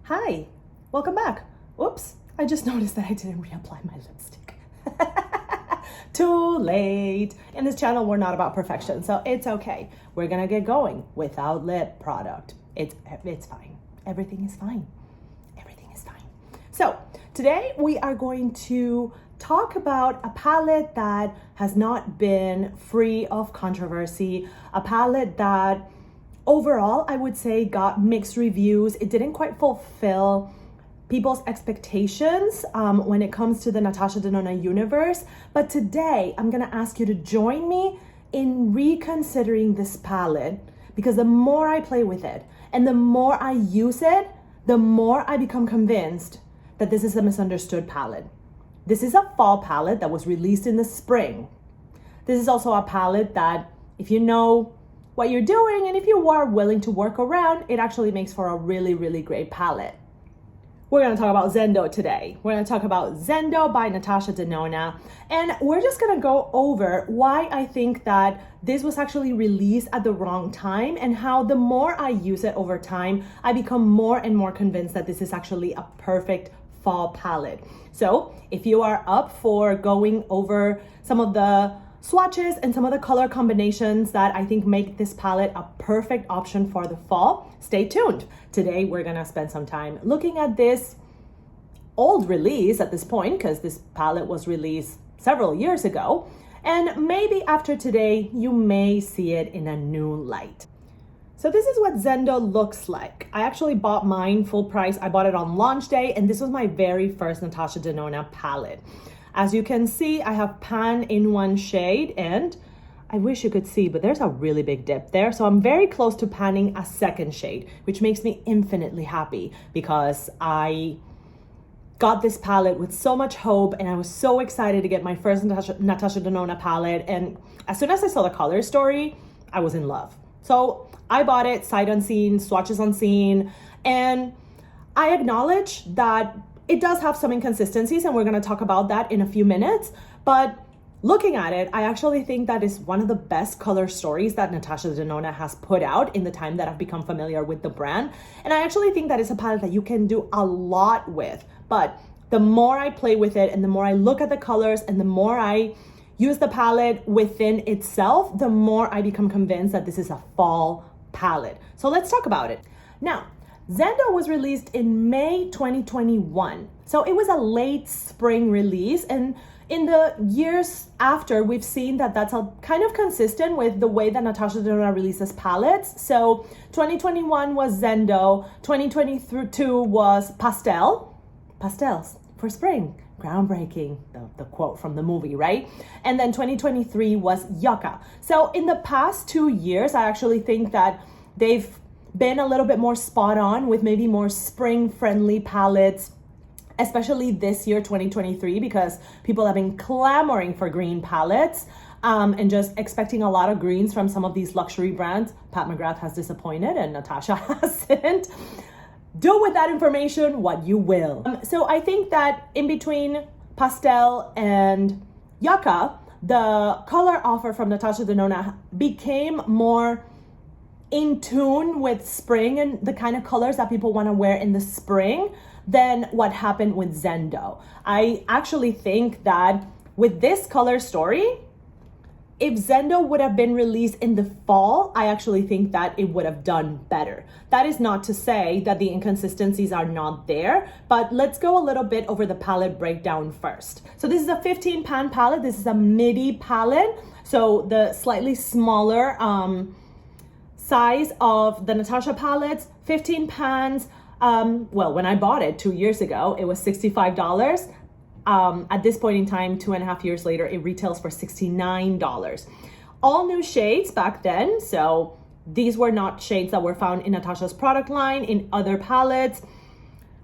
Hi, welcome back. Oops, I just noticed that I didn't reapply my lipstick. Too late. In this channel, we're not about perfection, so it's okay. We're gonna get going without lip product. It's fine. Everything is fine. Everything is fine. So today we are going to talk about a palette that has not been free of controversy, a palette that overall, I would say got mixed reviews. It didn't quite fulfill people's expectations when it comes to the Natasha Denona universe. But today, I'm gonna ask you to join me in reconsidering this palette, because the more I play with it and the more I use it, the more I become convinced that this is a misunderstood palette. This is a fall palette that was released in the spring. This is also a palette that, if you know what you're doing and if you are willing to work around, it actually makes for a really, really great palette. We're gonna talk about Zendo today. We're gonna talk about Zendo by Natasha Denona, and we're just gonna go over why I think that this was actually released at the wrong time, and how the more I use it over time, I become more and more convinced that this is actually a perfect fall palette. So if you are up for going over some of the swatches and some of the color combinations that I think make this palette a perfect option for the fall, stay tuned. Today, we're gonna spend some time looking at this old release at this point, because this palette was released several years ago. And maybe after today, you may see it in a new light. So this is what Zendo looks like. I actually bought mine full price. I bought it on launch day, and this was my very first Natasha Denona palette. As you can see, I have pan in one shade, and I wish you could see, but there's a really big dip there. So I'm very close to panning a second shade, which makes me infinitely happy, because I got this palette with so much hope, and I was so excited to get my first Natasha Denona palette. And as soon as I saw the color story, I was in love. So I bought it sight unseen, swatches unseen, and I acknowledge that it does have some inconsistencies, and we're gonna talk about that in a few minutes. But looking at it, I actually think that is one of the best color stories that Natasha Denona has put out in the time that I've become familiar with the brand. And I actually think that it's a palette that you can do a lot with. But the more I play with it, and the more I look at the colors, and the more I use the palette within itself, the more I become convinced that this is a fall palette. So let's talk about it. Now, Zendo was released in May 2021. So it was a late spring release, and in the years after, we've seen that that's a kind of consistent with the way that Natasha Denona releases palettes. So 2021 was Zendo, 2022 was Pastels for spring. Groundbreaking, the quote from the movie, right? And then 2023 was Yucca. So in the past 2 years, I actually think that they've been a little bit more spot on with maybe more spring friendly palettes, especially this year, 2023, because people have been clamoring for green palettes and just expecting a lot of greens from some of these luxury brands. Pat McGrath has disappointed and Natasha hasn't. Do with that information what you will. So I think that in between Pastel and Yucca, the color offer from Natasha Denona became more in tune with spring and the kind of colors that people want to wear in the spring than what happened with Zendo. I actually think that with this color story, if Zendo would have been released in the fall, I actually think that it would have done better. That is not to say that the inconsistencies are not there, but let's go a little bit over the palette breakdown first. So this is a 15 pan palette. This is a midi palette. So the slightly smaller size of the Natasha palettes, 15 pans. Well, when I bought it 2 years ago, it was $65. At this point in time, 2.5 years later, it retails for $69. All new shades back then. So these were not shades that were found in Natasha's product line, in other palettes,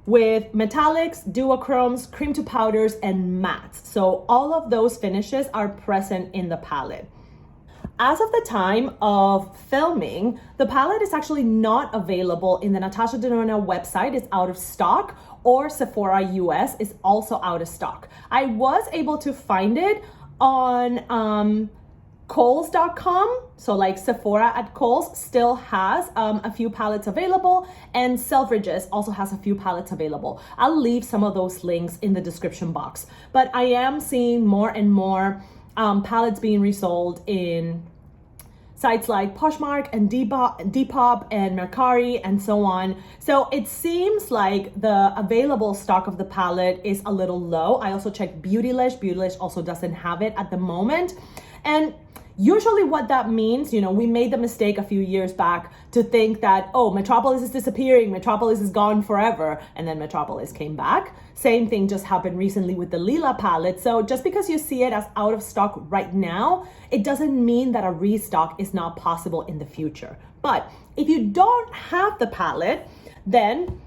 with metallics, duochromes, cream to powders, and mattes. So all of those finishes are present in the palette. As of the time of filming, the palette is actually not available in the Natasha Denona website. It's out of stock, or Sephora US is also out of stock. I was able to find it on Kohl's.com, so like Sephora at Kohl's, still has a few palettes available, and Selfridges also has a few palettes available. I'll leave some of those links in the description box. But I am seeing more and more palettes being resold in sites like Poshmark and Depop and Mercari and so on. So it seems like the available stock of the palette is a little low. I also checked Beautylish. Beautylish also doesn't have it at the moment. And usually what that means, you know, we made the mistake a few years back to think that, oh, Metropolis is disappearing, Metropolis is gone forever, and then Metropolis came back. Same thing just happened recently with the Lila palette. So just because you see it as out of stock right now, it doesn't mean that a restock is not possible in the future. But if you don't have the palette, then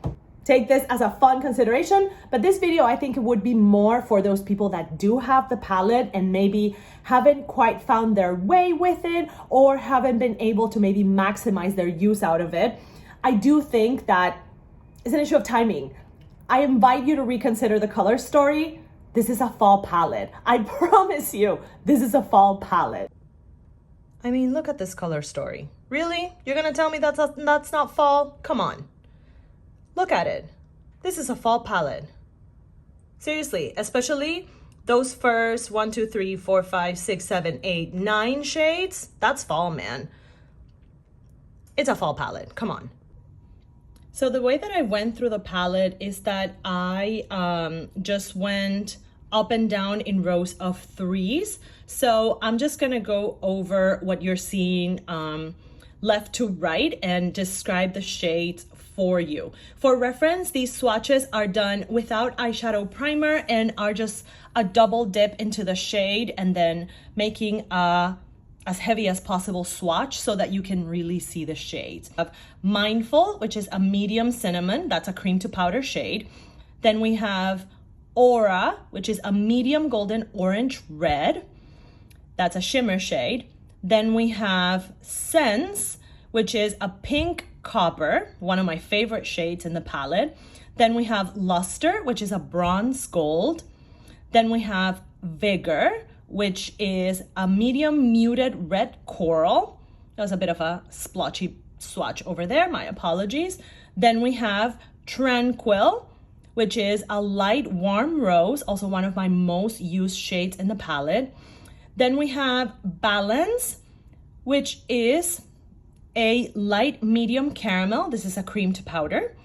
take this as a fun consideration. But this video, I think it would be more for those people that do have the palette and maybe haven't quite found their way with it, or haven't been able to maybe maximize their use out of it. I do think that it's an issue of timing. I invite you to reconsider the color story. This is a fall palette. I promise you, this is a fall palette. I mean, look at this color story. Really? You're gonna tell me that's not fall? Come on. Look at it. This is a fall palette. Seriously, especially those first 1, 2, 3, 4, 5, 6, 7, 8, 9 shades. That's fall, man. It's a fall palette. Come on. So the way that I went through the palette is that I just went up and down in rows of 3s. So I'm just gonna go over what you're seeing left to right and describe the shades for you. For reference, these swatches are done without eyeshadow primer and are just a double dip into the shade and then making as heavy as possible swatch so that you can really see the shades. Of Mindful, which is a medium cinnamon, that's a cream to powder shade. Then we have Aura, which is a medium golden orange red. That's a shimmer shade. Then we have Sense, which is a pink copper, one of my favorite shades in the palette. Then we have Luster, which is a bronze gold. Then we have Vigor, which is a medium muted red coral. That was a bit of a splotchy swatch over there, my apologies. Then we have Tranquil, which is a light warm rose, also one of my most used shades in the palette. Then we have Balance, which is a light medium caramel. This is a cream to powder.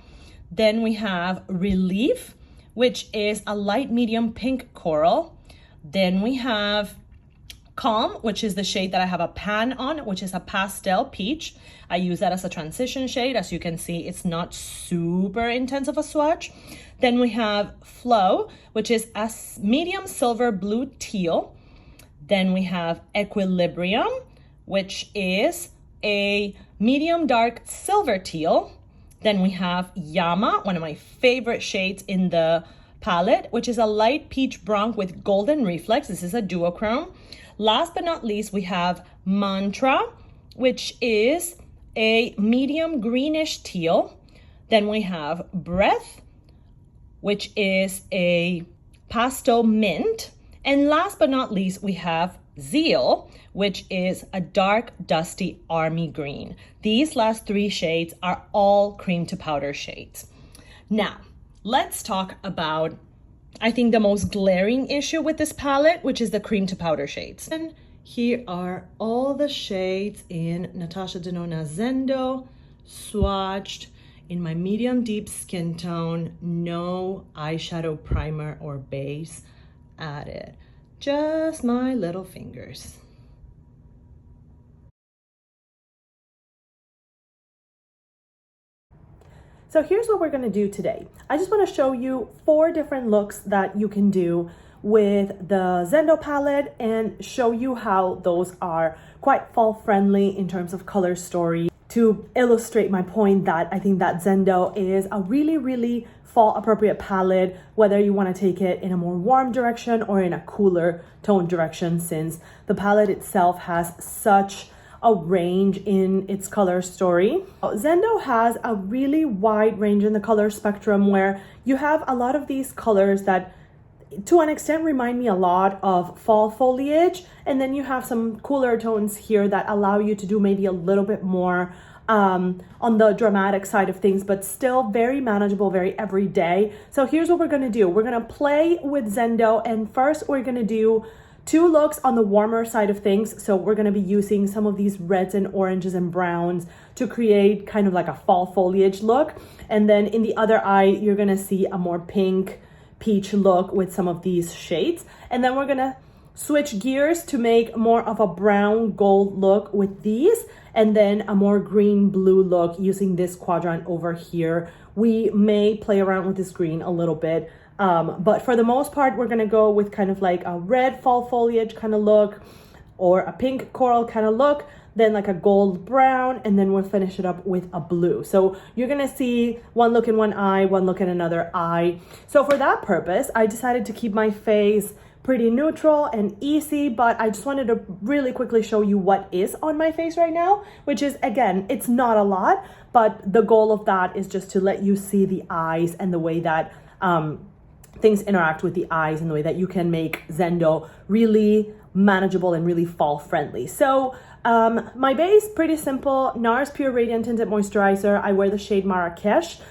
Then we have Relief, which is a light medium pink coral. Then we have Calm, which is the shade that I have a pan on, which is a pastel peach. I use that as a transition shade. As you can see, it's not super intense of a swatch. Then we have Flow, which is a medium silver blue teal. Then we have Equilibrium, which is a medium dark silver teal. Then we have Yama, one of my favorite shades in the palette, which is a light peach bronze with golden reflex. This is a duochrome. Last but not least, we have Mantra, which is a medium greenish teal. Then we have Breath, which is a pastel mint. And last but not least, we have Zeal, which is a dark, dusty army green. These last 3 shades are all cream to powder shades. Now, let's talk about, I think, the most glaring issue with this palette, which is the cream to powder shades. And here are all the shades in Natasha Denona Zendo, swatched in my medium deep skin tone, no eyeshadow primer or base added. Just my little fingers. So here's what we're gonna do today. I just wanna show you 4 different looks that you can do with the Zendo palette and show you how those are quite fall friendly in terms of color story, to illustrate my point that I think that Zendo is a really, really fall appropriate palette, whether you want to take it in a more warm direction or in a cooler tone direction, since the palette itself has such a range in its color story. Zendo has a really wide range in the color spectrum where you have a lot of these colors that to an extent remind me a lot of fall foliage. And then you have some cooler tones here that allow you to do maybe a little bit more on the dramatic side of things, but still very manageable, very everyday. So here's what we're gonna do. We're gonna play with Zendo, and first we're gonna do 2 looks on the warmer side of things. So we're gonna be using some of these reds and oranges and browns to create kind of like a fall foliage look. And then in the other eye, you're gonna see a more pink peach look with some of these shades. And then we're gonna switch gears to make more of a brown gold look with these, and then a more green blue look using this quadrant over here. We may play around with this green a little bit, but for the most part, we're gonna go with kind of like a red fall foliage kind of look, or a pink coral kind of look, then like a gold brown, and then we'll finish it up with a blue. So you're gonna see one look in one eye, one look in another eye. So for that purpose, I decided to keep my face pretty neutral and easy, but I just wanted to really quickly show you what is on my face right now, which is, again, it's not a lot, but the goal of that is just to let you see the eyes and the way that things interact with the eyes, and the way that you can make Zendo really manageable and really fall friendly. So my base, pretty simple, NARS Pure Radiant Tinted Moisturizer. I wear the shade Marrakesh.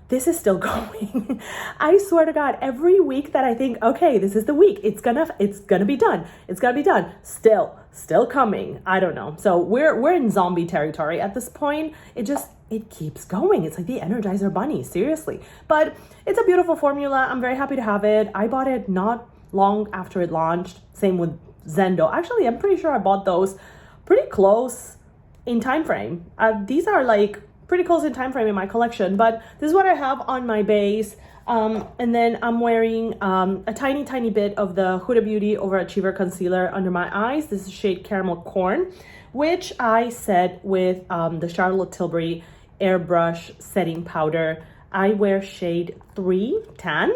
This is still going. I swear to God, every week that I think, okay, this is the week, it's gonna be done. It's gonna be done. Still coming. I don't know. So we're in zombie territory at this point. It keeps going. It's like the Energizer Bunny, seriously. But it's a beautiful formula. I'm very happy to have it. I bought it not long after it launched. Same with Zendo. Actually, I'm pretty sure I bought those pretty close in time frame. These are like pretty close in time frame in my collection, but this is what I have on my base. And then I'm wearing a tiny bit of the Huda Beauty Overachiever Concealer under my eyes. This is shade Caramel Corn, which I set with the Charlotte Tilbury Airbrush Setting Powder. I wear shade 3 Tan.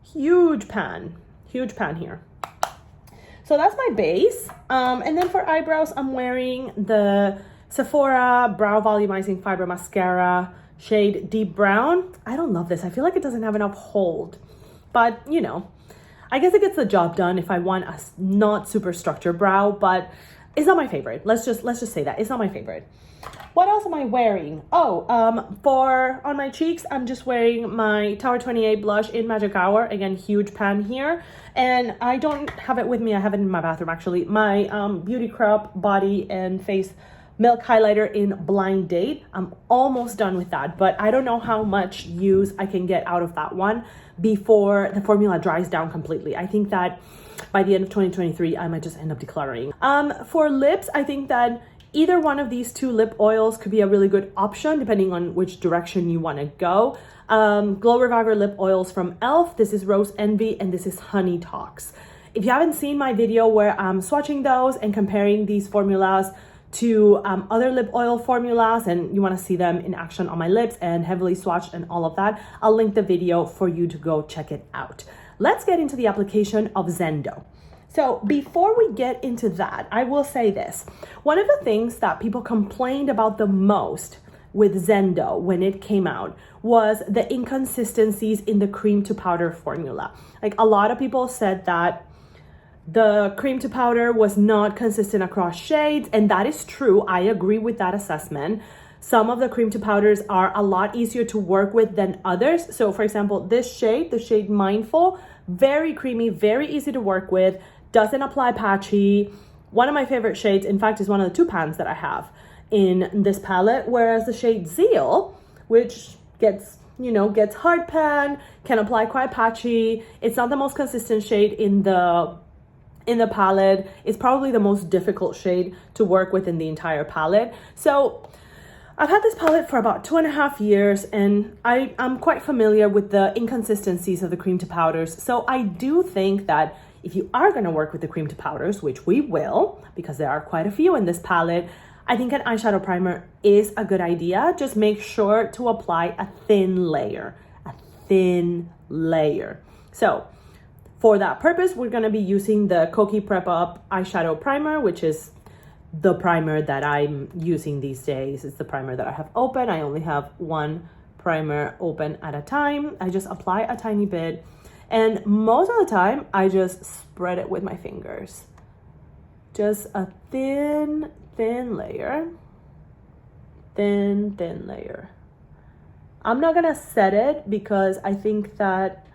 Huge pan here. So that's my base. And then for eyebrows, I'm wearing the Sephora Brow Volumizing Fiber Mascara, shade Deep Brown. I don't love this. I feel like it doesn't have enough hold, but you know, I guess it gets the job done if I want a not super structured brow, but it's not my favorite. Let's just say that it's not my favorite. What else am I wearing? On my cheeks, I'm just wearing my Tower 28 blush in Magic Hour. Again, huge pan here. And I don't have it with me. I have it in my bathroom, actually. My Beauty Crop Body and Face Milk Highlighter in Blind Date. I'm almost done with that, but I don't know how much use I can get out of that one before the formula dries down completely. I think that by the end of 2023, I might just end up decluttering. For lips, I think that either one of these 2 lip oils could be a really good option depending on which direction you want to go. Glow Reviver lip oils from e.l.f. This is Rose Envy, and this is Honey Talks. If you haven't seen my video where I'm swatching those and comparing these formulas to other lip oil formulas, and you want to see them in action on my lips and heavily swatched and all of that, I'll link the video for you to go check it out. Let's get into the application of Zendo. So before we get into that, I will say this. One of the things that people complained about the most with Zendo when it came out was the inconsistencies in the cream to powder formula. Like, a lot of people said that the cream to powder was not consistent across shades, and that is true. I agree with that assessment. Some of the cream to powders are a lot easier to work with than others. So for example, this shade, the shade Mindful, very creamy, very easy to work with, doesn't apply patchy. One of my favorite shades, in fact, is one of the 2 pans that I have in this palette, whereas the shade Zeal, which gets hard pan, can apply quite patchy. It's not the most consistent shade in the palette. It's probably the most difficult shade to work with in the entire palette. So I've had this palette for about 2.5 years, and I'm quite familiar with the inconsistencies of the cream to powders. So I do think that if you are going to work with the cream to powders, which we will, because there are quite a few in this palette, I think an eyeshadow primer is a good idea. Just make sure to apply a thin layer. So for that purpose, we're going to be using the Kokie Prep Up eyeshadow primer, which is the primer that I'm using these days. It's the primer that I have open. I only have one primer open at a time. I just apply a tiny bit. And most of the time, I just spread it with my fingers. Just a thin, thin layer. Thin, thin layer. I'm not gonna set it because I think that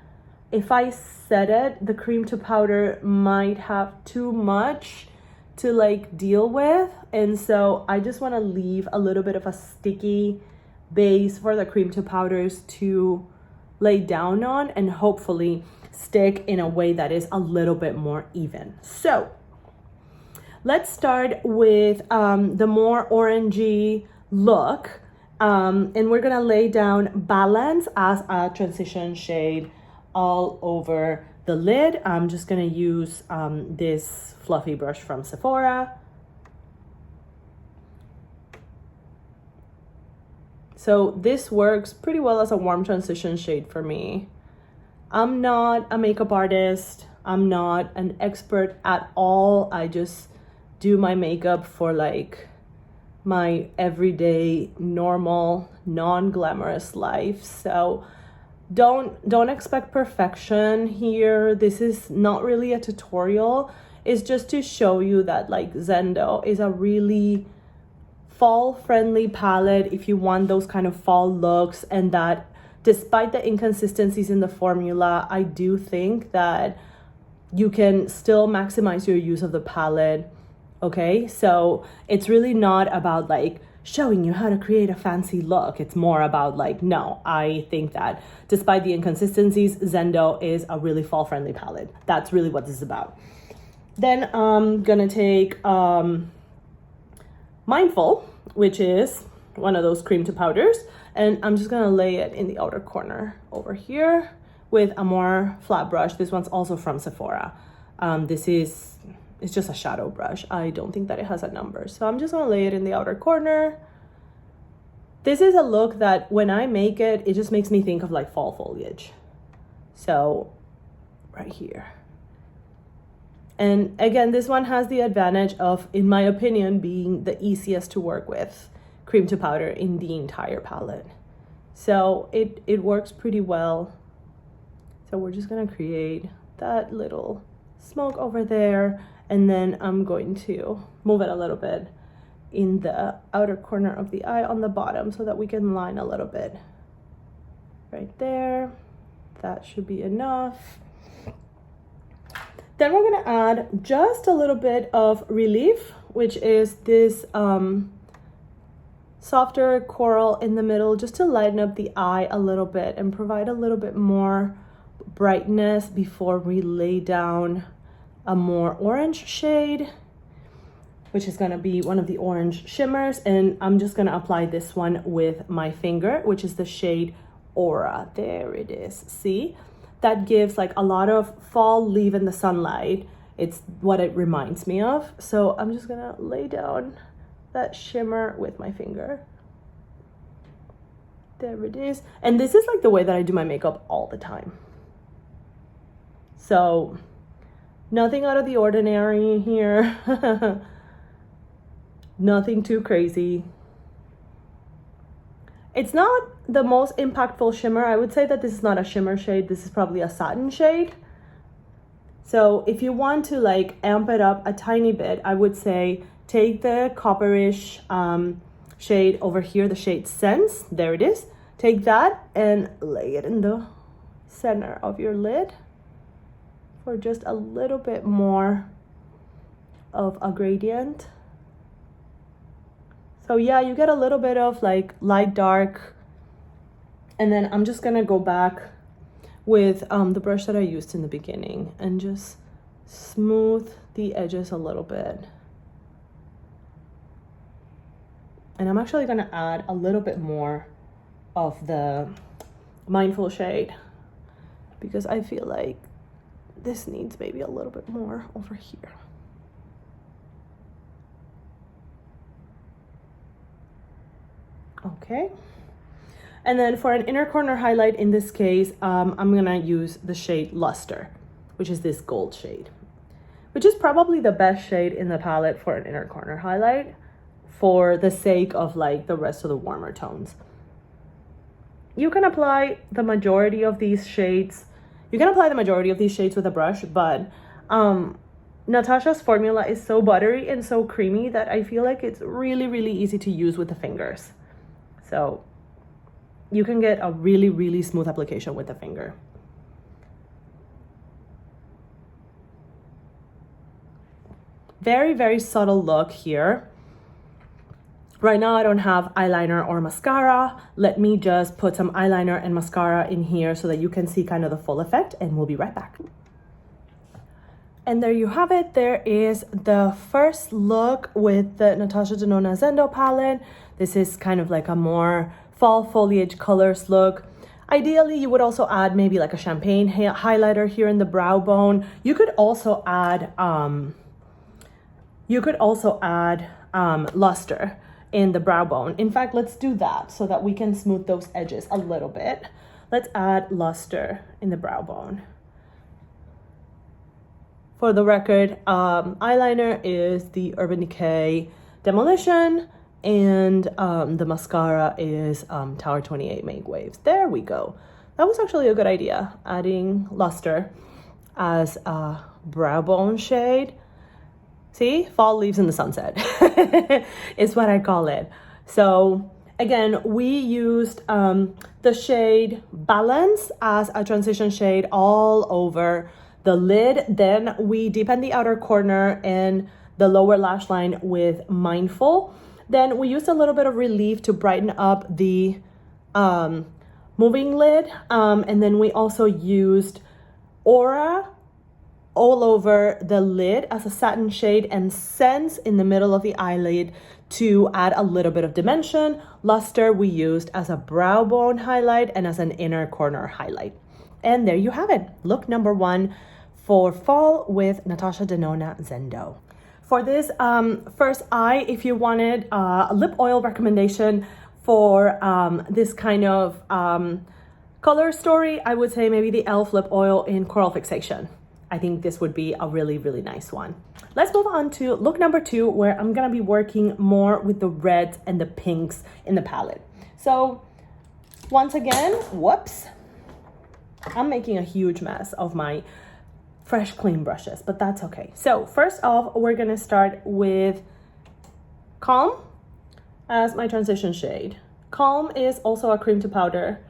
if I set it, the cream to powder might have too much to like deal with. And so I just wanna leave a little bit of a sticky base for the cream to powders to lay down on and hopefully stick in a way that is a little bit more even. So let's start with the more orangey look. And we're gonna lay down Balance as a transition shade all over the lid. I'm just gonna use this fluffy brush from Sephora. So this works pretty well as a warm transition shade for me. I'm not a makeup artist. I'm not an expert at all. I just do my makeup for like my everyday, normal, non-glamorous life. So don't expect perfection here. This is not really a tutorial. It's just to show you that like Zendo is a really fall friendly palette if you want those kind of fall looks, and that despite the inconsistencies in the formula, I do think that you can still maximize your use of the palette. Okay, so it's really not about like showing you how to create a fancy look. It's more about like, no, I think that despite the inconsistencies, Zendo is a really fall friendly palette. That's really what this is about. Then I'm gonna take Mindful, which is one of those cream to powders, and I'm just gonna lay it in the outer corner over here with a more flat brush. This one's also from Sephora. It's just a shadow brush. I don't think that it has a number. So I'm just gonna lay it in the outer corner. This is a look that when I make it, it just makes me think of like fall foliage. So right here. And again, this one has the advantage of, in my opinion, being the easiest to work with cream to powder in the entire palette. So it works pretty well. So we're just gonna create that little smoke over there. And then I'm going to move it a little bit in the outer corner of the eye on the bottom so that we can line a little bit right there. That should be enough. Then we're gonna add just a little bit of Relief, which is this softer coral in the middle, just to lighten up the eye a little bit and provide a little bit more brightness before we lay down a more orange shade, which is gonna be one of the orange shimmers. And I'm just gonna apply this one with my finger, which is the shade Aura. There it is, see? That gives like a lot of fall leaf in the sunlight. It's what it reminds me of. So I'm just gonna lay down that shimmer with my finger. There it is. And this is like the way that I do my makeup all the time. So nothing out of the ordinary here. Nothing too crazy. It's not the most impactful shimmer. I would say that this is not a shimmer shade. This is probably a satin shade. So if you want to like amp it up a tiny bit, I would say take the copperish shade over here, the shade Sense. There it is. Take that and lay it in the center of your lid for just a little bit more of a gradient. So yeah, you get a little bit of like light dark. And then I'm just gonna go back with the brush that I used in the beginning and just smooth the edges a little bit. And I'm actually gonna add a little bit more of the Mindful shade because I feel like this needs maybe a little bit more over here. Okay. And then for an inner corner highlight, in this case, I'm gonna use the shade Luster, which is this gold shade, which is probably the best shade in the palette for an inner corner highlight for the sake of like the rest of the warmer tones. You can apply the majority of these shades You can apply the majority of these shades with a brush, but Natasha's formula is so buttery and so creamy that I feel like it's really, really easy to use with the fingers. So you can get a really, really smooth application with the finger. Very, very subtle look here. Right now I don't have eyeliner or mascara. Let me just put some eyeliner and mascara in here so that you can see kind of the full effect, and we'll be right back. And there you have it. There is the first look with the Natasha Denona Zendo palette. This is kind of like a more fall foliage colors look. Ideally, you would also add maybe like a champagne highlighter here in the brow bone. You could also add luster in the brow bone. In fact, let's do that so that we can smooth those edges a little bit. Let's add luster in the brow bone. For the record, eyeliner is the Urban Decay Demolition, and the mascara is Tower 28 Make Waves. There we go. That was actually a good idea, adding luster as a brow bone shade. See, fall leaves in the sunset is what I call it. So again, we used the shade Balance as a transition shade all over the lid. Then we deepened the outer corner and the lower lash line with Mindful. Then we used a little bit of Relief to brighten up the moving lid. And then we also used Aura all over the lid as a satin shade, and Sense in the middle of the eyelid to add a little bit of dimension. Luster we used as a brow bone highlight and as an inner corner highlight. And there you have it. Look number 1 for fall with Natasha Denona Zendo. For this first eye, if you wanted a lip oil recommendation for this kind of color story, I would say maybe the e.l.f. lip oil in Coral Fixation. I think this would be a really, really nice one. Let's move on to look number 2, where I'm gonna be working more with the reds and the pinks in the palette. So once again, whoops, I'm making a huge mess of my fresh, clean brushes, but that's okay. So first off, we're gonna start with Calm as my transition shade. Calm is also a cream to powder.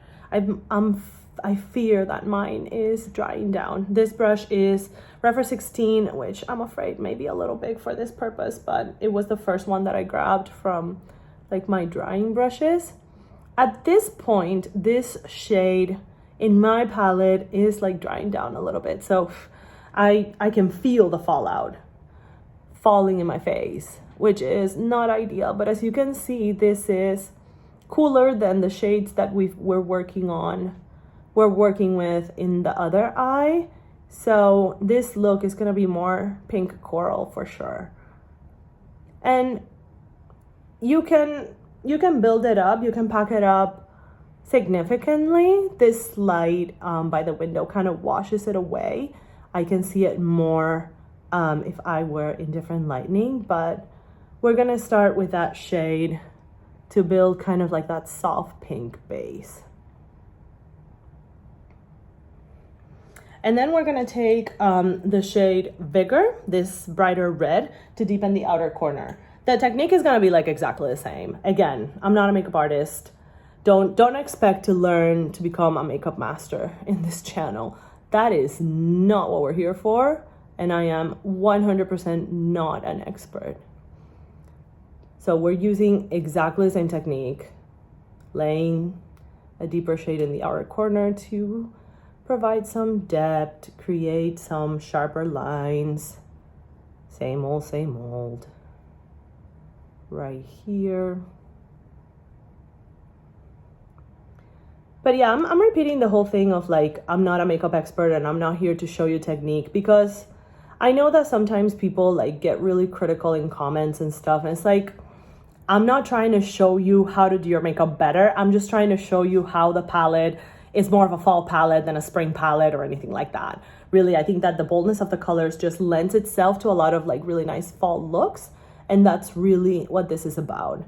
I fear that mine is drying down. This brush is Referral 16, which I'm afraid may be a little big for this purpose, but it was the first one that I grabbed from like my drying brushes. At this point, this shade in my palette is like drying down a little bit. So I can feel the fallout falling in my face, which is not ideal. But as you can see, this is cooler than the shades that we're working with in the other eye. So this look is gonna be more pink coral for sure. And you can build it up, you can pack it up significantly. This light by the window kind of washes it away. I can see it more if I were in different lighting, but we're gonna start with that shade to build kind of like that soft pink base. And then we're gonna take the shade Vigor, this brighter red, to deepen the outer corner. The technique is gonna be like exactly the same. Again, I'm not a makeup artist. Don't expect to learn to become a makeup master in this channel. That is not what we're here for, and I am 100% not an expert. So we're using exactly the same technique, laying a deeper shade in the outer corner to provide some depth, create some sharper lines. Same old. Right here. But yeah, I'm repeating the whole thing of like, I'm not a makeup expert and I'm not here to show you technique, because I know that sometimes people like get really critical in comments and stuff. And it's like, I'm not trying to show you how to do your makeup better. I'm just trying to show you how the palette is more of a fall palette than a spring palette or anything like that. Really, I think that the boldness of the colors just lends itself to a lot of like really nice fall looks. And that's really what this is about.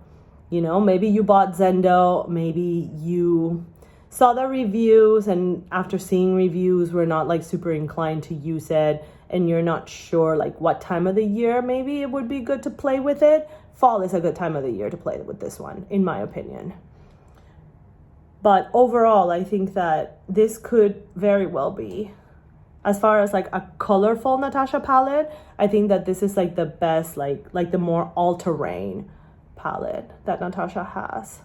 You know, maybe you bought Zendo, maybe you saw the reviews, and after seeing reviews, we're not like super inclined to use it, and you're not sure like what time of the year maybe it would be good to play with it, fall is a good time of the year to play with this one, in my opinion. But overall, I think that this could very well be, as far as like a colorful Natasha palette, I think that this is like the best, like the more all-terrain palette that Natasha has.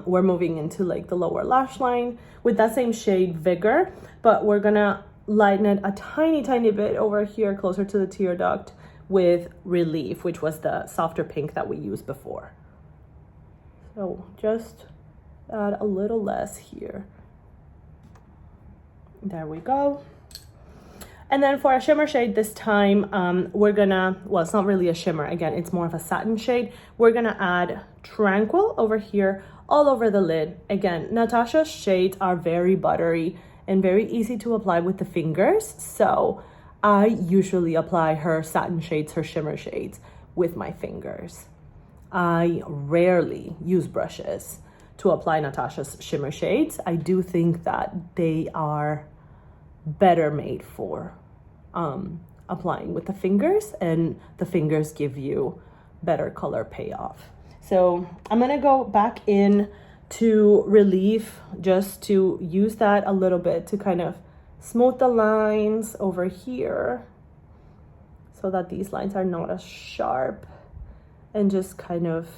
We're moving into like the lower lash line with that same shade Vigor, but we're gonna lighten it a tiny bit over here closer to the tear duct with Relief, which was the softer pink that we used before. So just add a little less here. There we go. And then for a shimmer shade this time, we're gonna, well, it's not really a shimmer. Again, it's more of a satin shade. We're gonna add Tranquil over here, all over the lid. Again, Natasha's shades are very buttery and very easy to apply with the fingers. So I usually apply her satin shades, her shimmer shades with my fingers. I rarely use brushes to apply Natasha's shimmer shades. I do think that they are better made for applying with the fingers, and the fingers give you better color payoff. So I'm gonna go back in to Relief just to use that a little bit to kind of smooth the lines over here so that these lines are not as sharp, and just kind of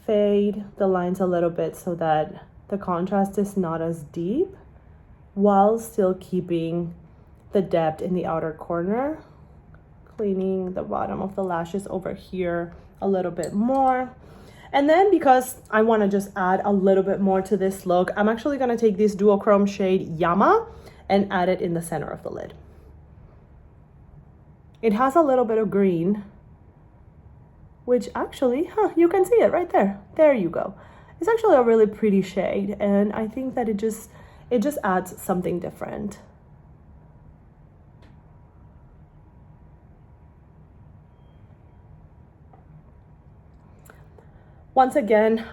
fade the lines a little bit so that the contrast is not as deep while still keeping the depth in the outer corner. Cleaning the bottom of the lashes over here a little bit more. And then because I want to just add a little bit more to this look, I'm actually going to take this duochrome shade Yama and add it in the center of the lid. It has a little bit of green, which actually, you can see it right there. There you go. It's actually a really pretty shade, and I think that it just adds something different. Once again,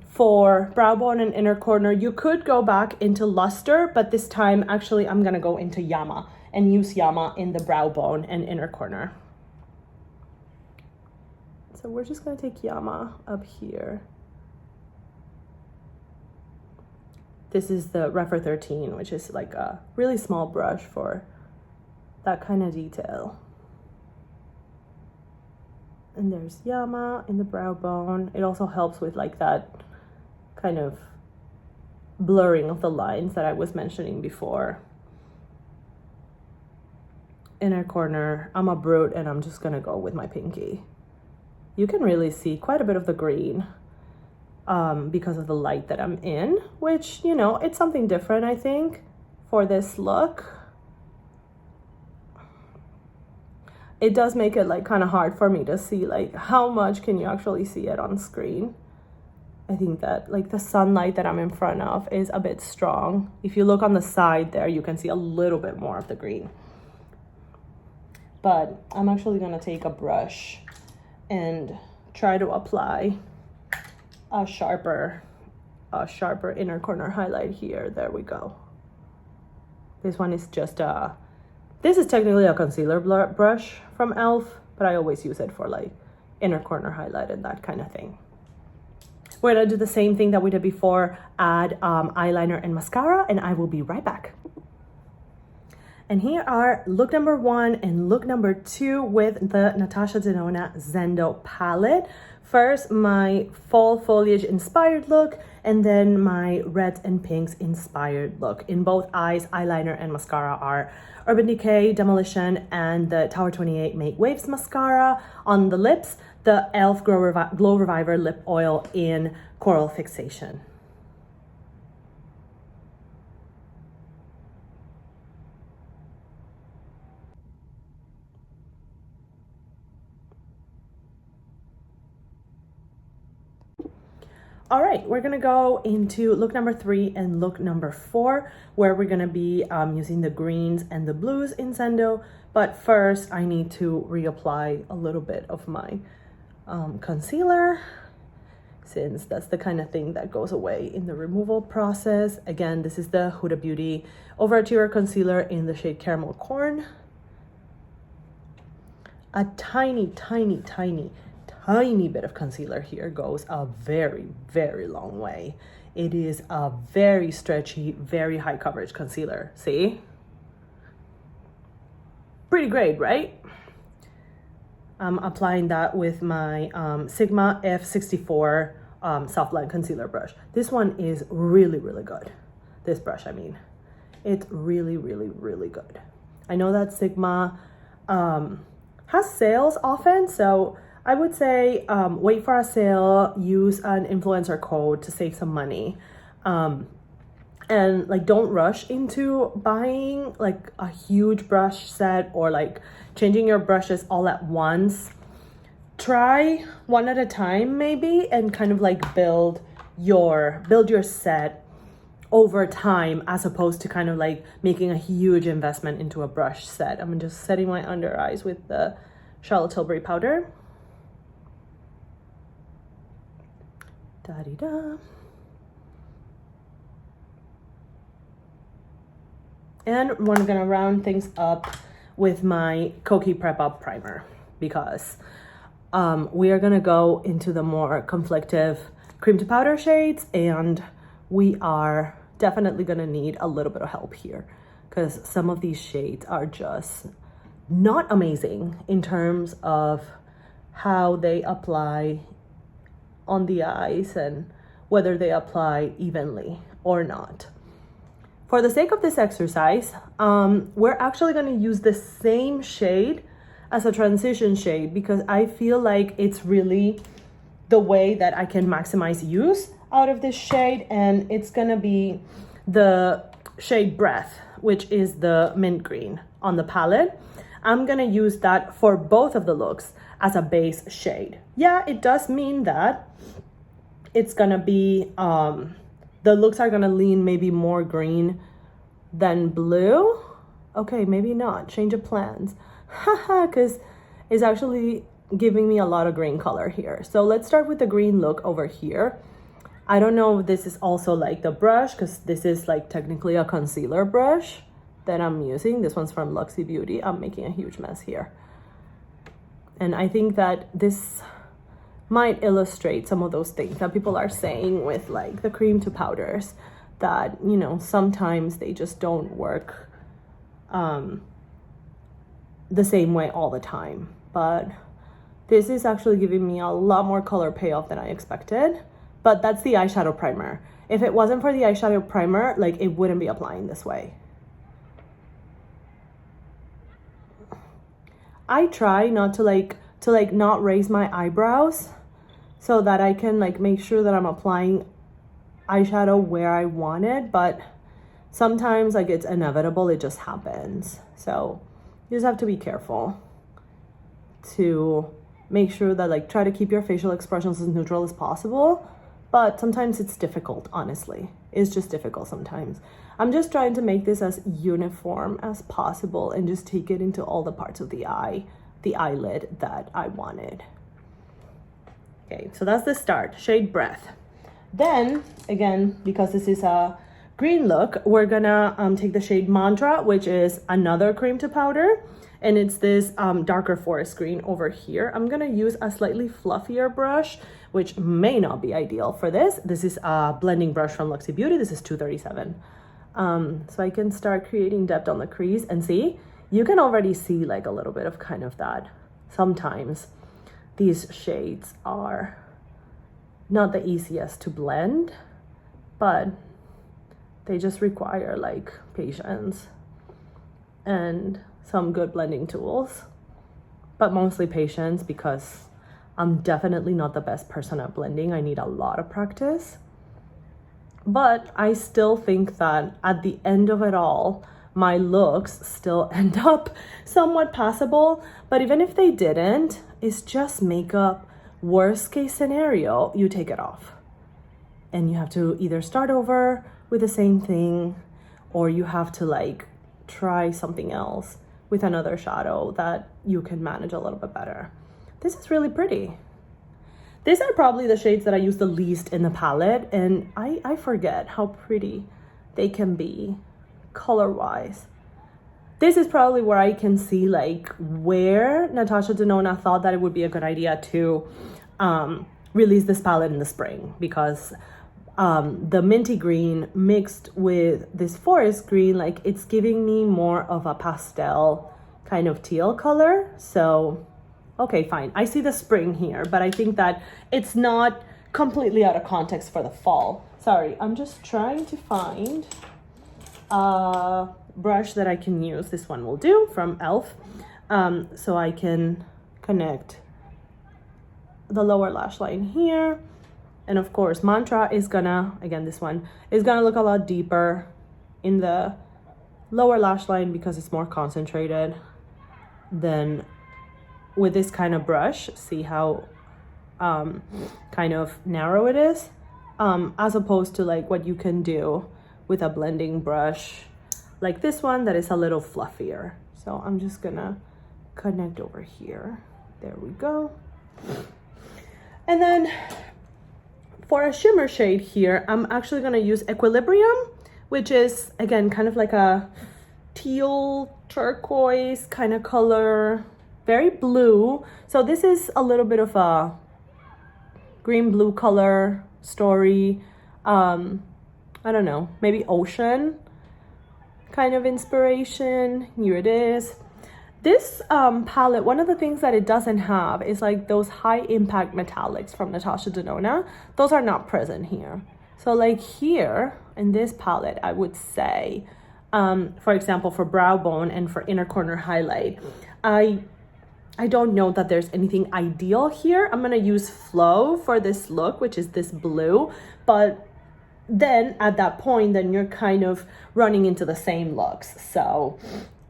for brow bone and inner corner, you could go back into Luster, but this time, actually, I'm gonna go into Yama and use Yama in the brow bone and inner corner. So we're just gonna take Yama up here. This is the Referral 13, which is like a really small brush for that kind of detail. And there's Yama in the brow bone. It also helps with like that kind of blurring of the lines that I was mentioning before. Inner corner, I'm a brute and I'm just gonna go with my pinky. You can really see quite a bit of the green because of the light that I'm in, which, you know, it's something different, I think, for this look. It does make it like kind of hard for me to see like how much can you actually see it on screen. I think that like the sunlight that I'm in front of is a bit strong. If you look on the side there, you can see a little bit more of the green. But I'm actually gonna take a brush and try to apply a sharper inner corner highlight here. There we go. This one is just this is technically a concealer brush from e.l.f., but I always use it for like inner corner highlight and that kind of thing. We're gonna do the same thing that we did before, add eyeliner and mascara, and I will be right back. And here are look number 1 and look number 2 with the Natasha Denona Zendo palette. First, my fall foliage inspired look, and then my reds and pinks inspired look. In both eyes, eyeliner and mascara are Urban Decay, Demolition, and the Tower 28 Make Waves mascara. On the lips, the e.l.f. Glow Reviver Lip Oil in Coral Fixation. All right, we're gonna go into look number 3 and look number 4, where we're gonna be using the greens and the blues in Zendo. But first, I need to reapply a little bit of my concealer. since that's the kind of thing that goes away in the removal process. Again, this is the Huda Beauty Overachiever Concealer in the shade Caramel Corn. A tiny, tiny, tiny, tiny bit of concealer here goes a very, very long way. It is a very stretchy, very high coverage concealer. See? Pretty great, right? I'm applying that with my Sigma F64 soft line concealer brush. This one is really, really good. This brush, I mean. It's really, really, really good. I know that Sigma has sales often, so I would say wait for a sale, use an influencer code to save some money. And like don't rush into buying like a huge brush set or like changing your brushes all at once. Try one at a time maybe, and kind of like build your set over time, as opposed to kind of like making a huge investment into a brush set. I'm just setting my under eyes with the Charlotte Tilbury powder. Da-dee-da. And we're gonna round things up with my Kokie Prep Up Primer, because we are gonna go into the more conflictive cream to powder shades, and we are definitely gonna need a little bit of help here, because some of these shades are just not amazing in terms of how they apply on the eyes and whether they apply evenly or not. For the sake of this exercise, we're actually going to use the same shade as a transition shade, because I feel like it's really the way that I can maximize use out of this shade, and it's going to be the shade Breath, which is the mint green on the palette. I'm going to use that for both of the looks as a base shade. Yeah, it does mean that it's going to be, the looks are going to lean maybe more green than blue. Okay, maybe not. Change of plans. Haha, because it's actually giving me a lot of green color here. So let's start with the green look over here. I don't know if this is also like the brush, because this is like technically a concealer brush that I'm using. This one's from Luxie Beauty. I'm making a huge mess here. And I think that this might illustrate some of those things that people are saying with like the cream to powders, that, you know, sometimes they just don't work the same way all the time. But this is actually giving me a lot more color payoff than I expected. But that's the eyeshadow primer. If it wasn't for the eyeshadow primer, like it wouldn't be applying this way. I try not to not raise my eyebrows, so that I can like make sure that I'm applying eyeshadow where I want it, but sometimes like it's inevitable, it just happens. So you just have to be careful to make sure that like try to keep your facial expressions as neutral as possible, but sometimes it's difficult, honestly. It's just difficult sometimes. I'm just trying to make this as uniform as possible and just take it into all the parts of the eye, the eyelid that I wanted. Okay, so that's the start, shade Breath. Then, again, because this is a green look, we're gonna take the shade Mantra, which is another cream to powder, and it's this darker forest green over here. I'm gonna use a slightly fluffier brush, which may not be ideal for this. This is a blending brush from Luxie Beauty. This is 237. So I can start creating depth on the crease, and see, you can already see like a little bit of kind of that. Sometimes these shades are not the easiest to blend, but they just require like patience and some good blending tools, but mostly patience, because I'm definitely not the best person at blending. I need a lot of practice, but I still think that at the end of it all, my looks still end up somewhat passable. But even if they didn't, it's just makeup. Worst case scenario, you take it off and you have to either start over with the same thing, or you have to like try something else with another shadow that you can manage a little bit better. This is really pretty. These are probably the shades that I use the least in the palette, and I forget how pretty they can be color-wise. This is probably where I can see like where Natasha Denona thought that it would be a good idea to release this palette in the spring, because the minty green mixed with this forest green, like it's giving me more of a pastel kind of teal color. So, okay, fine. I see the spring here, but I think that it's not completely out of context for the fall. Sorry, I'm just trying to find a brush that I can use. This one will do, from e.l.f. So I can connect the lower lash line here. And of course, Mantra is gonna, again, this one is gonna look a lot deeper in the lower lash line because it's more concentrated than with this kind of brush. See how kind of narrow it is, as opposed to like what you can do with a blending brush like this one that is a little fluffier. So I'm just gonna connect over here. There we go. And then for a shimmer shade here, I'm actually gonna use Equilibrium, which is again kind of like a teal turquoise kind of color, very blue. So this is a little bit of a green blue color story. I don't know, maybe ocean kind of inspiration. Here it is. This palette, one of the things that it doesn't have is like those high impact metallics from Natasha Denona. Those are not present here. So like here in this palette, I would say, for example, for brow bone and for inner corner highlight, I don't know that there's anything ideal here. I'm gonna use Flow for this look, which is this blue, but then at that point, then you're kind of running into the same looks. So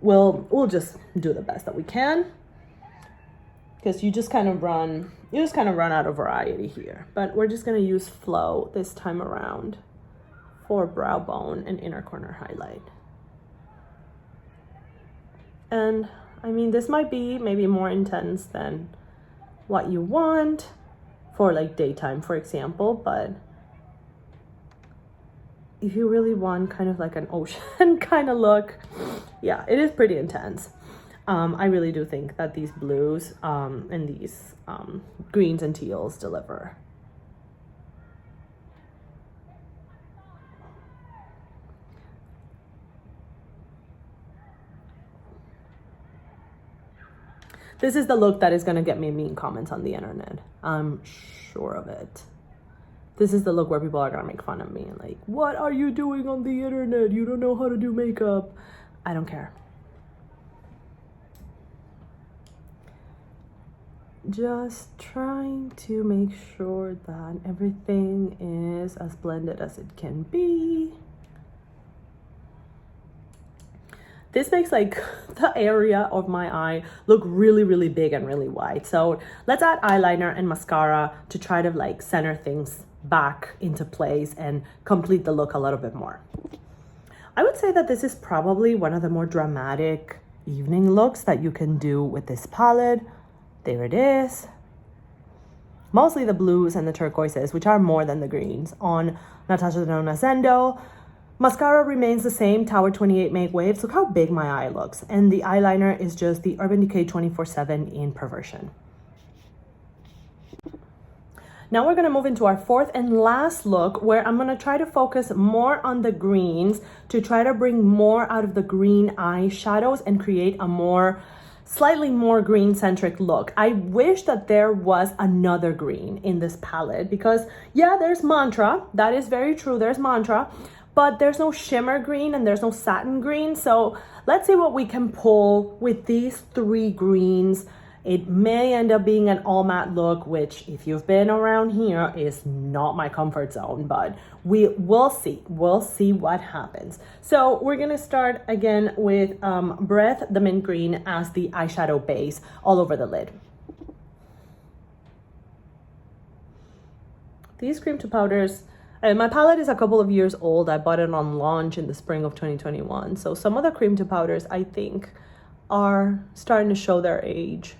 we'll just do the best that we can, because you just kind of run out of variety here. But we're just gonna use Flow this time around for brow bone and inner corner highlight. And I mean, this might be maybe more intense than what you want for like daytime, for example, but if you really want kind of like an ocean kind of look, yeah, it is pretty intense. I really do think that these blues and these greens and teals deliver. This is the look that is gonna get me mean comments on the internet. I'm sure of it. This is the look where people are gonna make fun of me and like, what are you doing on the internet? You don't know how to do makeup. I don't care. Just trying to make sure that everything is as blended as it can be. This makes like the area of my eye look really, really big and really wide. So let's add eyeliner and mascara to try to like center things back into place and complete the look a little bit more. I would say that this is probably one of the more dramatic evening looks that you can do with this palette. There it is. Mostly the blues and the turquoises, which are more than the greens, on Natasha Denona Zendo. Mascara remains the same, Tower 28 Make Waves. Look how big my eye looks. And the eyeliner is just the Urban Decay 24/7 in Perversion. Now we're gonna move into our fourth and last look, where I'm gonna try to focus more on the greens to try to bring more out of the green eyeshadows and create a slightly more green-centric look. I wish that there was another green in this palette, because yeah, there's Mantra. That is very true, there's Mantra, but there's no shimmer green and there's no satin green. So let's see what we can pull with these three greens. It may end up being an all matte look, which if you've been around here is not my comfort zone, but we'll see. We'll see what happens. So we're gonna start again with Breath, the mint green, as the eyeshadow base all over the lid. These cream to powders, my palette is a couple of years old. I bought it on launch in the spring of 2021. So some of the cream to powders I think are starting to show their age.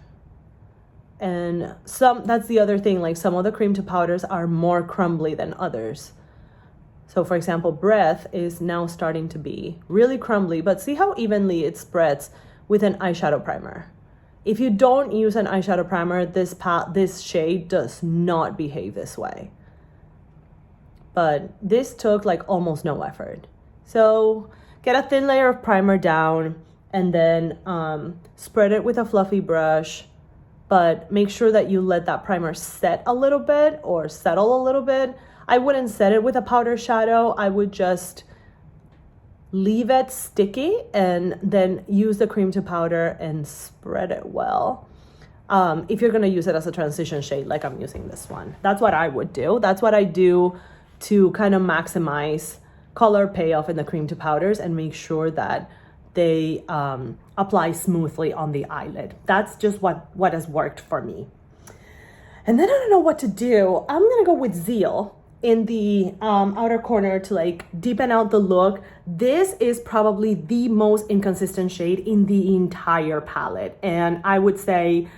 And that's the other thing, like some of the cream to powders are more crumbly than others. So for example, Breath is now starting to be really crumbly, but see how evenly it spreads with an eyeshadow primer. If you don't use an eyeshadow primer, this shade does not behave this way. But this took like almost no effort. So get a thin layer of primer down and then spread it with a fluffy brush, but make sure that you let that primer set a little bit or settle a little bit. I wouldn't set it with a powder shadow. I would just leave it sticky and then use the cream to powder and spread it well. If you're gonna use it as a transition shade, like I'm using this one, that's what I would do. That's what I do to kind of maximize color payoff in the cream to powders and make sure that they apply smoothly on the eyelid. That's just what has worked for me. And then I don't know what to do. I'm gonna go with Zeal in the outer corner to like deepen out the look. This is probably the most inconsistent shade in the entire palette. And I would say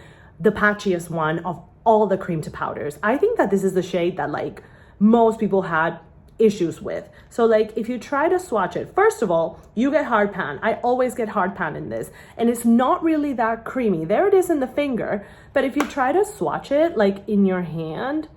the patchiest one of all the cream to powders. I think that this is the shade that like most people had issues with. So like if you try to swatch it, first of all, you get hard pan. I always get hard pan in this, and it's not really that creamy. There it is in the finger, but if you try to swatch it like in your hand,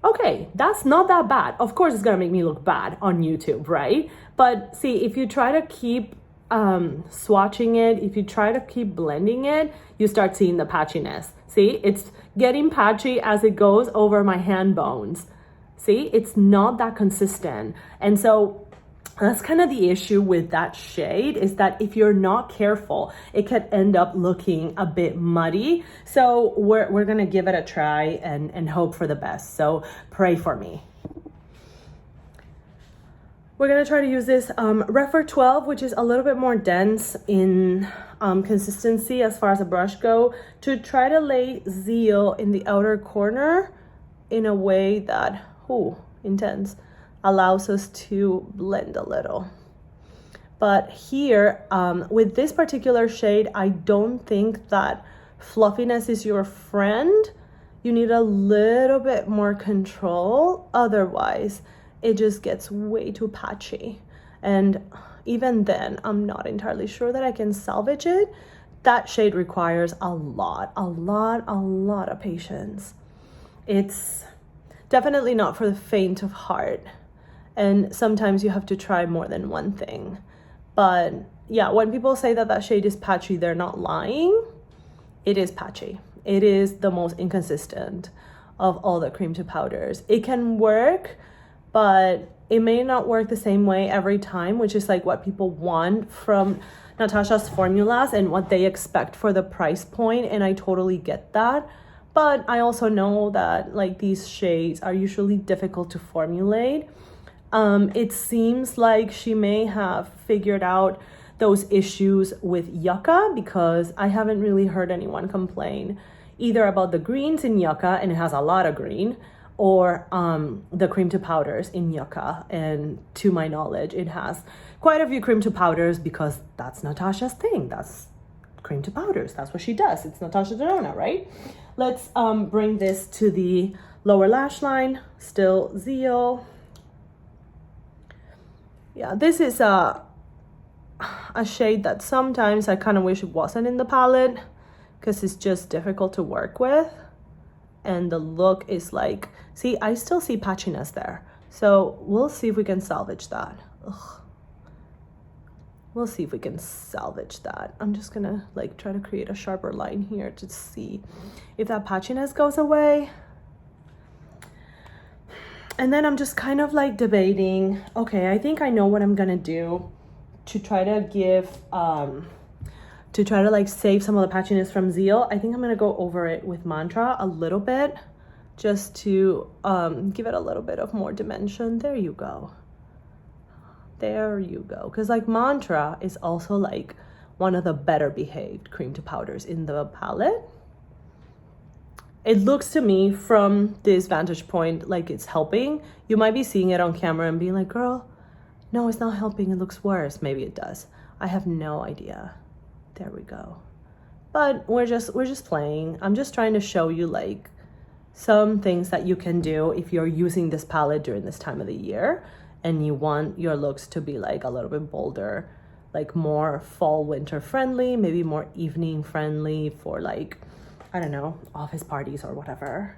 okay, that's not that bad. Of course it's gonna make me look bad on YouTube, right? But see, if you try to keep swatching it, if you try to keep blending it, you start seeing the patchiness. See, it's getting patchy as it goes over my hand bones. See, it's not that consistent. And so that's kind of the issue with that shade, is that if you're not careful, it can end up looking a bit muddy. So we're gonna give it a try and hope for the best. So pray for me. We're gonna try to use this Referral 12, which is a little bit more dense in consistency as far as a brush go, to try to lay Zeal in the outer corner in a way that, intense, allows us to blend a little. But here, with this particular shade, I don't think that fluffiness is your friend. You need a little bit more control. Otherwise, it just gets way too patchy. And even then, I'm not entirely sure that I can salvage it. That shade requires a lot of patience. It's definitely not for the faint of heart. And sometimes you have to try more than one thing. But yeah, when people say that that shade is patchy, they're not lying. It is patchy. It is the most inconsistent of all the cream to powders. It can work, but it may not work the same way every time, which is like what people want from Natasha's formulas and what they expect for the price point. And I totally get that. But I also know that like these shades are usually difficult to formulate. It seems like she may have figured out those issues with Yucca, because I haven't really heard anyone complain either about the greens in Yucca, and it has a lot of green, or the cream to powders in Yucca. And to my knowledge, it has quite a few cream to powders, because that's Natasha's thing. That's cream to powders. That's what she does. It's Natasha Denona, right? Let's bring this to the lower lash line. Still Zeal. Yeah, this is a shade that sometimes I kind of wish it wasn't in the palette, because it's just difficult to work with. And the look is like, see, I still see patchiness there. So we'll see if we can salvage that. Ugh. We'll see if we can salvage that. I'm just gonna like try to create a sharper line here to see if that patchiness goes away. And then I'm just kind of like debating, okay, I think I know what I'm gonna do to try to give, to try to like save some of the patchiness from Zeal. I think I'm gonna go over it with Mantra a little bit, just to give it a little bit of more dimension. There you go. There you go. Because like Mantra is also like one of the better behaved cream to powders in the palette. It looks to me from this vantage point like it's helping. You might be seeing it on camera and being like, girl, no, it's not helping. It looks worse. Maybe it does. I have no idea. There we go. but we're just playing. I'm just trying to show you like some things that you can do if you're using this palette during this time of the year and you want your looks to be like a little bit bolder, like more fall winter friendly, maybe more evening friendly for like, I don't know, office parties or whatever.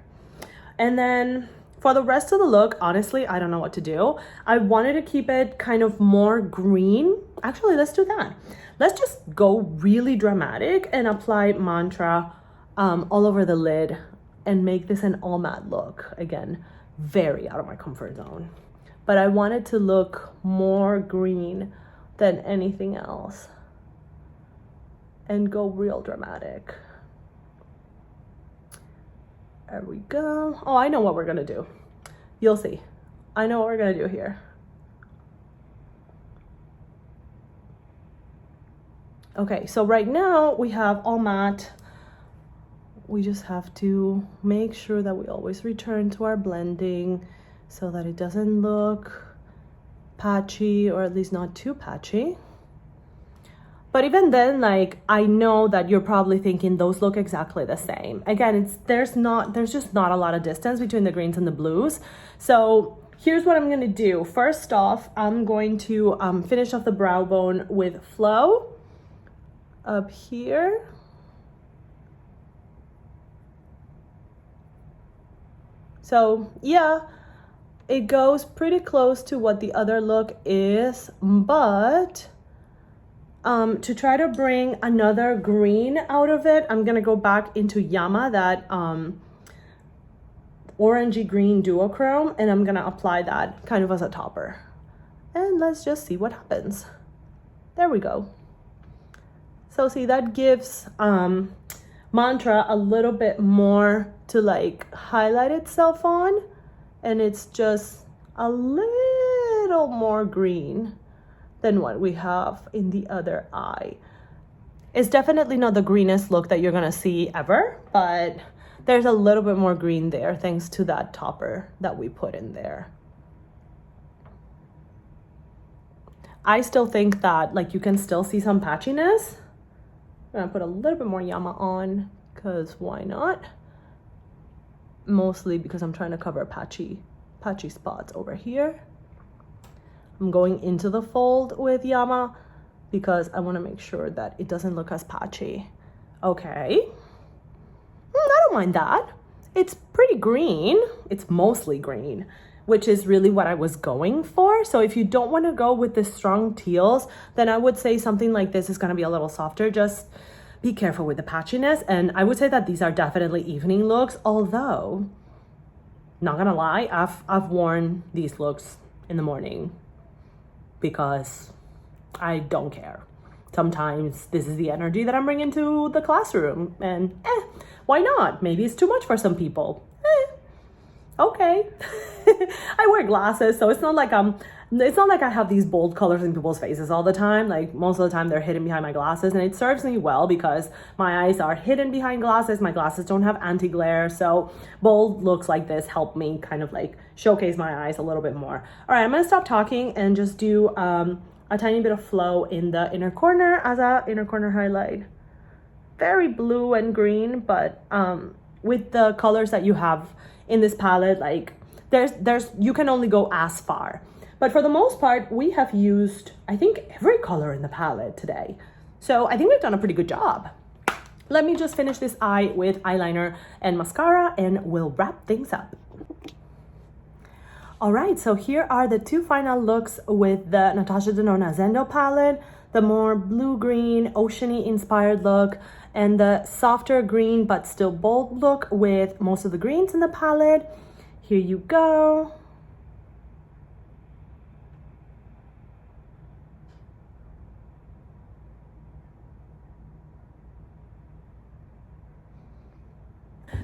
And then for the rest of the look, honestly, I don't know what to do. I wanted to keep it kind of more green. Actually, let's do that. Let's just go really dramatic and apply Mantra all over the lid and make this an all matte look. Again, very out of my comfort zone. But I want it to look more green than anything else and go real dramatic. There we go. Oh, I know what we're gonna do. You'll see. I know what we're gonna do here. Okay, so right now we have all matte. We just have to make sure that we always return to our blending so that it doesn't look patchy, or at least not too patchy. But even then, like, I know that you're probably thinking those look exactly the same. Again, there's just not a lot of distance between the greens and the blues. So here's what I'm gonna do. First off, I'm going to finish off the brow bone with Flow up here. So yeah, it goes pretty close to what the other look is, but to try to bring another green out of it, I'm gonna go back into Yama, that orangey green duochrome, and I'm gonna apply that kind of as a topper. And let's just see what happens. There we go. So see, that gives Mantra a little bit more to like highlight itself on, and it's just a little more green than what we have in the other eye. It's definitely not the greenest look that you're gonna see ever, but there's a little bit more green there thanks to that topper that we put in there. I still think that like you can still see some patchiness. I'm gonna put a little bit more Yama on, because why not? Mostly because I'm trying to cover patchy spots over here. I'm going into the fold with Yama because I want to make sure that it doesn't look as patchy. Okay. I don't mind that. It's pretty green. It's mostly green, which is really what I was going for. So if you don't want to go with the strong teals, then I would say something like this is going to be a little softer. Just be careful with the patchiness. And I would say that these are definitely evening looks, although, not gonna lie, I've worn these looks in the morning because I don't care. Sometimes this is the energy that I'm bringing to the classroom, and why not? Maybe it's too much for some people. Okay. I wear glasses, so it's not like I have these bold colors in people's faces all the time. Like most of the time they're hidden behind my glasses, and it serves me well because my eyes are hidden behind glasses. My glasses don't have anti-glare, so bold looks like this help me kind of like showcase my eyes a little bit more. All right, I'm gonna stop talking and just do a tiny bit of Flow in the inner corner as a inner corner highlight. Very blue and green, but with the colors that you have in this palette, like there's you can only go as far. But for the most part, we have used, I think, every color in the palette today. So I think we've done a pretty good job. Let me just finish this eye with eyeliner and mascara, and we'll wrap things up. All right, so here are the two final looks with the Natasha Denona Zendo palette, the more blue-green, oceany inspired look, and the softer green but still bold look with most of the greens in the palette. Here you go.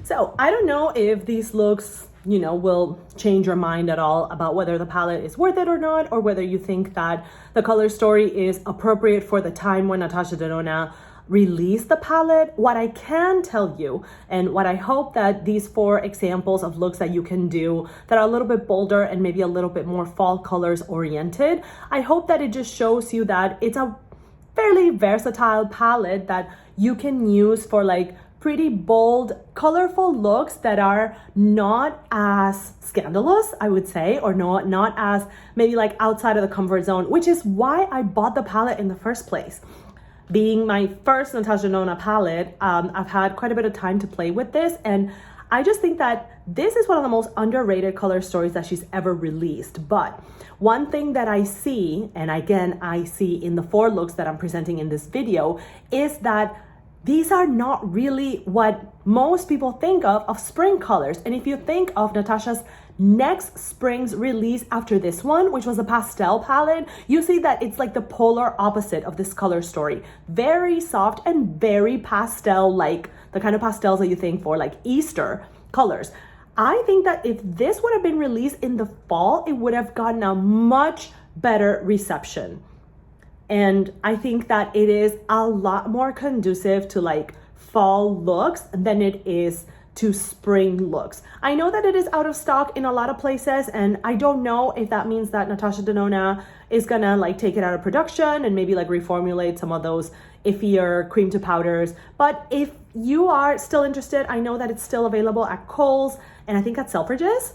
So I don't know if these looks, you know, will change your mind at all about whether the palette is worth it or not, or whether you think that the color story is appropriate for the time when Natasha Denona released the palette. What I can tell you, and what I hope that these 4 examples of looks that you can do that are a little bit bolder and maybe a little bit more fall colors oriented, I hope that it just shows you that fairly versatile palette that you can use for like pretty bold, colorful looks that are not as scandalous, I would say, or not as maybe like outside of the comfort zone, which is why I bought the palette in the first place. Being my first Natasha Denona palette, I've had quite a bit of time to play with this, and I just think that this is one of the most underrated color stories that she's ever released. But one thing that I see, and again, I see in the 4 looks that I'm presenting in this video, is that these are not really what most people think of spring colors. And if you think of Natasha's next spring's release after this one, which was a pastel palette, you see that it's like the polar opposite of this color story. Very soft and very pastel, like the kind of pastels that you think for like Easter colors. I think that if this would have been released in the fall, it would have gotten a much better reception. And I think that it is a lot more conducive to like fall looks than it is to spring looks. I know that it is out of stock in a lot of places, and I don't know if that means that Natasha Denona is gonna like take it out of production and maybe like reformulate some of those iffier cream to powders. But if you are still interested, I know that it's still available at Kohl's and I think at Selfridges.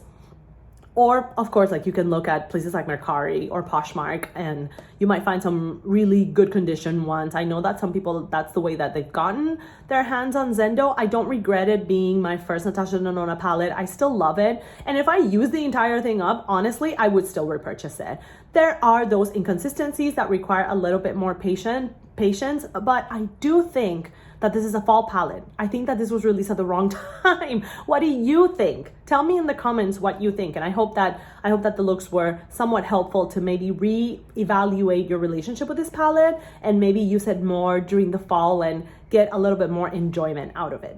Or of course, like you can look at places like Mercari or Poshmark and you might find some really good condition ones. I know that some people, that's the way that they've gotten their hands on Zendo. I don't regret it being my first Natasha Denona palette. I still love it. And if I use the entire thing up, honestly, I would still repurchase it. There are those inconsistencies that require a little bit more patience, but I do think that this is a fall palette. I think that this was released at the wrong time. What do you think? Tell me in the comments what you think. And I hope that the looks were somewhat helpful to maybe re-evaluate your relationship with this palette and maybe use it more during the fall and get a little bit more enjoyment out of it.